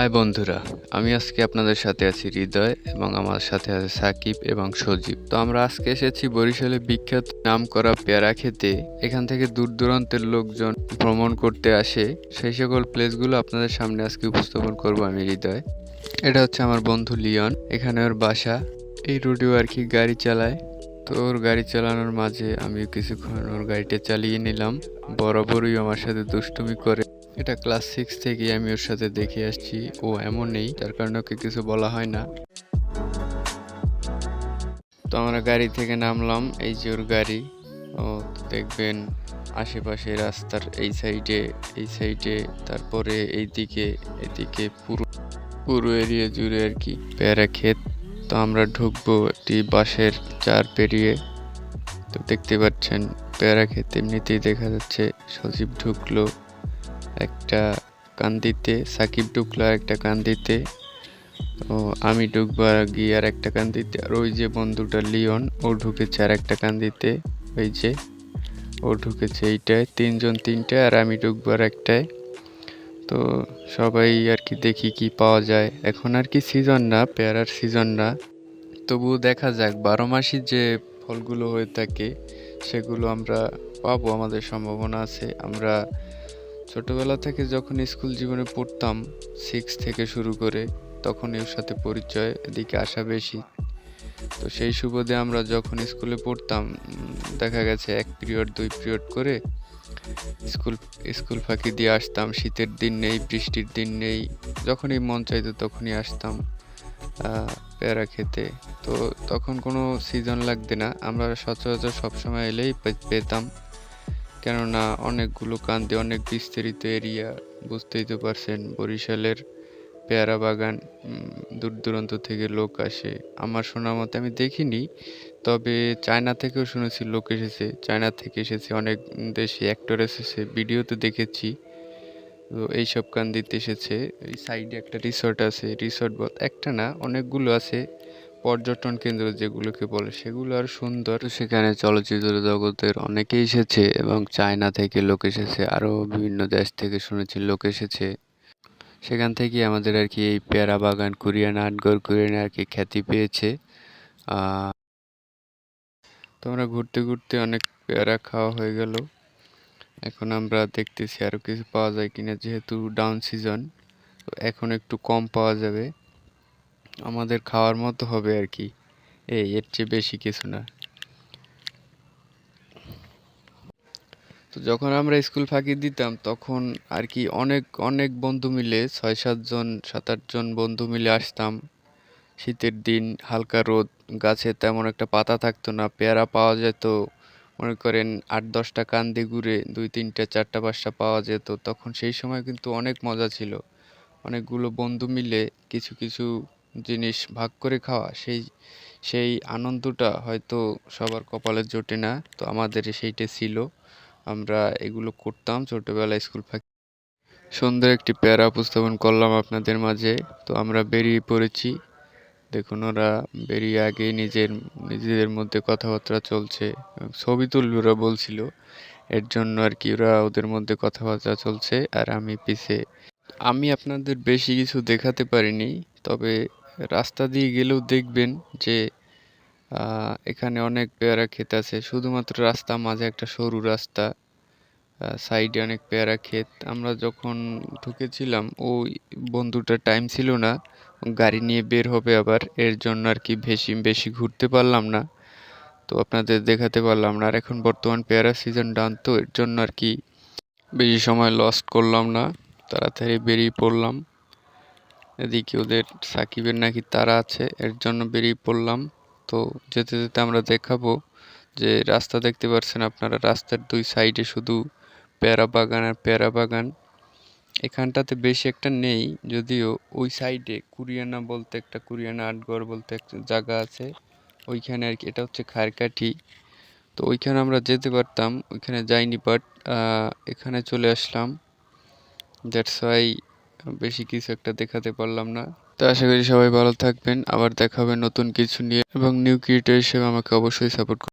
High বন্ধুরা, আমি আজকে আপনাদের সাথে আছি হৃদয় এবং আমার সাথে আছে সাকিব এবং সজীব। তো আমরা আজকে এসেছি বরিশালে বিখ্যাত নামকরা পেয়ারা খেতে। এখান থেকে দূর দূরান্তের লোকজন ভ্রমণ করতে আসে। সেই সকল প্লেসগুলো আপনাদের সামনে আজকে উপস্থাপন করব আমি হৃদয়। এটা হচ্ছে আমার বন্ধু লিওন, এখানে ওর বাসা। এই রোডেও আর কি গাড়ি চালায়। তো ওর গাড়ি চালানোর মাঝে আমি কিছুক্ষণ ওর গাড়িটা চালিয়ে নিলাম। বরাবরই আমার সাথে দুষ্টুমি করে। এটা ক্লাস 6 থেকে আমি ওর সাথে দেখে আসছি। ও এমনই, যার কারণে ওকে কিছু বলা হয় না। তো আমরা গাড়ি থেকে নামলাম, এই যে ওর গাড়ি। ও দেখবেন আশেপাশে রাস্তার এই সাইডে তারপরে এদিকে পুরো পুরো এরিয়া জুড়ে আর কি পেয়ারা ক্ষেত। তো আমরা ঢুকবো একটি বাঁশের চার পেরিয়ে। তো দেখতে পাচ্ছেন পেয়ারা ক্ষেত এমনিতেই দেখা যাচ্ছে। সজীব ঢুকলো একটা কান্দিতে, সাকিব ঢুকলো আর একটা কান্দিতে, ও আমি ঢুকবো আর গিয়ে আর একটা কান্দিতে, আর ওই যে বন্ধুটা লিওন ও ঢুকেছে আর একটা কান্দিতে। ওই যে ও ঢুকেছে এইটায়, তিনজন তিনটায়, আর আমি ঢুকবো আর একটায়। তো সবাই আর কি দেখি কি পাওয়া যায়। এখন আর কি সিজন না, পেয়ারার সিজন না, তবুও দেখা যাক 12 মাসই যে ফলগুলো হয়ে থাকে সেগুলো আমরা পাবো, আমাদের সম্ভাবনা আছে। আমরা ছোটবেলা থেকে যখন স্কুল জীবনে পড়তাম, 6 থেকে শুরু করে, তখন এর সাথে পরিচয়, এদিকে আসা বেশি। তো সেই সুবাদে আমরা যখন স্কুলে পড়তাম, দেখা গেছে 1 পিরিয়ড 2 পিরিয়ড করে স্কুল স্কুল ফাঁকি দিয়ে আসতাম। শীতের দিন নেই, বৃষ্টির দিন নেই, যখনই মন চাইতো তখনই আসতাম পেয়ারা খেতে। তো তখন কোনো সিজন লাগতো না, আমরা সচরাচর সবসময় এলেই পেতাম। কেননা অনেকগুলো কান্দে, অনেক বিস্তারিত এরিয়া, বুঝতেই তো পারছেন বরিশালের পেয়ারা বাগান। দূর দূরান্ত থেকে লোক আসে। আমার শোনা মতে, আমি দেখিনি, তবে চায়না থেকেও শুনেছি লোক এসেছে, চায়না থেকে এসেছে, অনেক দেশি অ্যাক্টর এসেছে, ভিডিওতে দেখেছি। তো এইসব কান্দিতে এসেছে। এই সাইডে একটা রিসর্ট আছে, রিসর্ট একটা না অনেকগুলো আছে, পর্যটন কেন্দ্র যেগুলোকে বলে, সেগুলো আর সুন্দর। সেখানে চলচ্চিত্র জগতের অনেকেই এসেছে এবং চায়না থেকে লোক এসেছে, আরও বিভিন্ন দেশ থেকে শুনেছি লোক এসেছে। সেখান থেকে আমাদের আর কি এই পেয়ারা বাগান কোরিয়ান আর্টঘর কোরিয়ান আর কি খ্যাতি পেয়েছে। তোমরা ঘুরতে ঘুরতে অনেক পেয়ারা খাওয়া হয়ে গেল। এখন আমরা দেখতেছি আরো কিছু পাওয়া যায় কিনা, যেহেতু ডাউন সিজন, এখন একটু কম পাওয়া যাবে, আমাদের খাওয়ার মতো হবে আর কি, এর চেয়ে বেশি কিছু না। তো যখন আমরা স্কুল ফাঁকি দিতাম তখন আর কি অনেক অনেক বন্ধু মিলে 6-7 জন 7-8 জন বন্ধু মিলে আসতাম। শীতের দিন, হালকা রোদ, গাছে তেমন একটা পাতা থাকতো না, পেয়ারা পাওয়া যেত মনে করেন 8-10টা কান্দি ঘুরে 2-3টা 4টা 5টা পাওয়া যেত। তখন সেই সময় কিন্তু অনেক মজা ছিল, অনেকগুলো বন্ধু মিলে কিছু কিছু জিনিস ভাগ করে খাওয়া, সেই সেই আনন্দটা হয়তো সবার কপালে জোটে না। তো আমাদের সেইটা ছিল, আমরা এগুলো করতাম ছোটবেলায় স্কুল ফাঁকি। সুন্দর একটি প্যারা উপস্থাপন করলাম আপনাদের মাঝে। তো আমরা বেরিয়ে পড়েছি, দেখুন ওরা বেরিয়ে আগে নিজেদের মধ্যে কথাবার্তা চলছে, ছবি তুলবে ওরা বলছিল, এর জন্য আর কি ওরা ওদের মধ্যে কথাবার্তা চলছে, আর আমি পিছে। আমি আপনাদের বেশি কিছু দেখাতে পারিনি, তবে রাস্তা দিয়ে গেলেও দেখবেন যে এখানে অনেক পেয়ারা ক্ষেত আছে। শুধুমাত্র রাস্তা মাঝে একটা সরু রাস্তা, সাইডে অনেক পেয়ারা ক্ষেত। আমরা যখন ঢুকেছিলাম ওই বন্ধুটার টাইম ছিল না, গাড়ি নিয়ে বের হবে আবার, এর জন্য আর কি বেশি বেশি ঘুরতে পারলাম না, তো আপনাদের দেখাতে পারলাম না। আর এখন বর্তমান পেয়ারা সিজন ডান, তো এর জন্য আর কি বেশি সময় লস্ট করলাম না, তাড়াতাড়ি বেরিয়ে পড়লাম। এদিকে ওদের সাকিবের নাকি তারা আছে, এর জন্য বেরিয়ে পড়লাম। তো যেতে যেতে আমরা দেখাবো যে রাস্তা দেখতে পাচ্ছেন আপনারা, রাস্তার 2 সাইডে শুধু পেয়ারা বাগান আর পেয়ারা বাগান। এখানটাতে বেশি একটা নেই, যদিও ওই সাইডে কুরিয়ানা বলতে একটা, কুরিয়ানা আর্টঘর বলতে একটা জায়গা আছে, ওইখানে আর কি, এটা হচ্ছে খারকাঠি। তো ওইখানে আমরা যেতে পারতাম, ওইখানে যাইনি, বাট এখানে চলে আসলাম, দ্যাটস ওয়াই বেশি কিছু একটা দেখাতে পারলাম না। তো আশা করি সবাই ভালো থাকবেন, আবার দেখা হবে নতুন কিছু নিয়ে, এবং নিউ ক্রিয়েটর হিসেবে আমাকে অবশ্যই সাপোর্ট